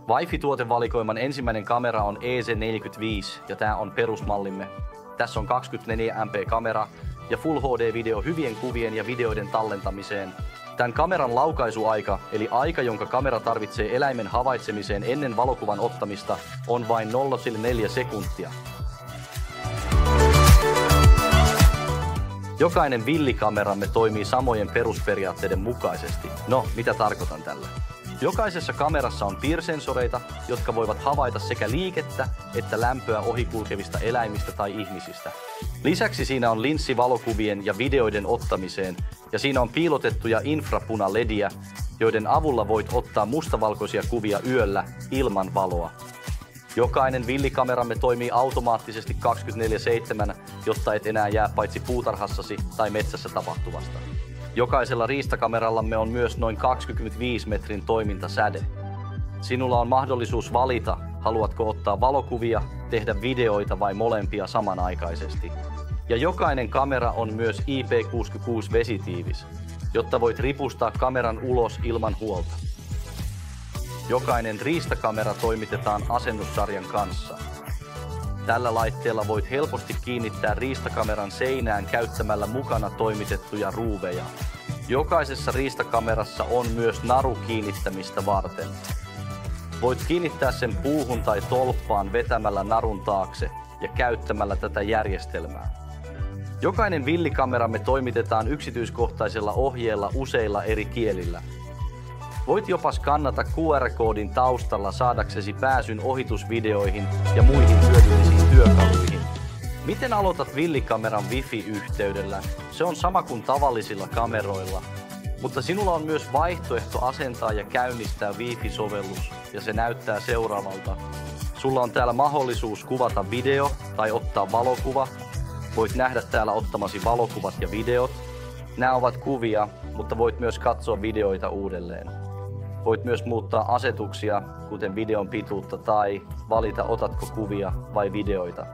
Wi-Fi-tuotevalikoiman ensimmäinen kamera on EZ45 ja tämä on perusmallimme. Tässä on 24 MP kamera ja Full HD-video hyvien kuvien ja videoiden tallentamiseen. Tämän kameran laukaisuaika, eli aika, jonka kamera tarvitsee eläimen havaitsemiseen ennen valokuvan ottamista, on vain 0,4 sekuntia. Jokainen villikameramme toimii samojen perusperiaatteiden mukaisesti. No, mitä tarkoitan tällä? Jokaisessa kamerassa on piirsensoreita, jotka voivat havaita sekä liikettä että lämpöä ohikulkevista eläimistä tai ihmisistä. Lisäksi siinä on linssi valokuvien ja videoiden ottamiseen, ja siinä on piilotettuja infrapuna-lediä, joiden avulla voit ottaa mustavalkoisia kuvia yöllä ilman valoa. Jokainen villikameramme toimii automaattisesti 24/7, jotta et enää jää paitsi puutarhassasi tai metsässä tapahtuvasta. Jokaisella riistakamerallamme on myös noin 25 metrin toimintasäde. Sinulla on mahdollisuus valita, haluatko ottaa valokuvia, tehdä videoita vai molempia samanaikaisesti. Ja jokainen kamera on myös IP66 vesitiivis, jotta voit ripustaa kameran ulos ilman huolta. Jokainen riistakamera toimitetaan asennussarjan kanssa. Tällä laitteella voit helposti kiinnittää riistakameran seinään käyttämällä mukana toimitettuja ruuveja. Jokaisessa riistakamerassa on myös naru kiinnittämistä varten. Voit kiinnittää sen puuhun tai tolppaan vetämällä narun taakse ja käyttämällä tätä järjestelmää. Jokainen villikameramme toimitetaan yksityiskohtaisella ohjeella useilla eri kielillä. Voit jopa skannata QR-koodin taustalla saadaksesi pääsyn ohitusvideoihin ja muihin hyödyllisiin työkaluihin. Miten aloitat villikameran Wi-Fi-yhteydellä? Se on sama kuin tavallisilla kameroilla, mutta sinulla on myös vaihtoehto asentaa ja käynnistää Wi-Fi-sovellus, ja se näyttää seuraavalta. Sulla on täällä mahdollisuus kuvata video tai ottaa valokuva. Voit nähdä täällä ottamasi valokuvat ja videot. Nämä ovat kuvia, mutta voit myös katsoa videoita uudelleen. Voit myös muuttaa asetuksia, kuten videon pituutta, tai valita otatko kuvia vai videoita.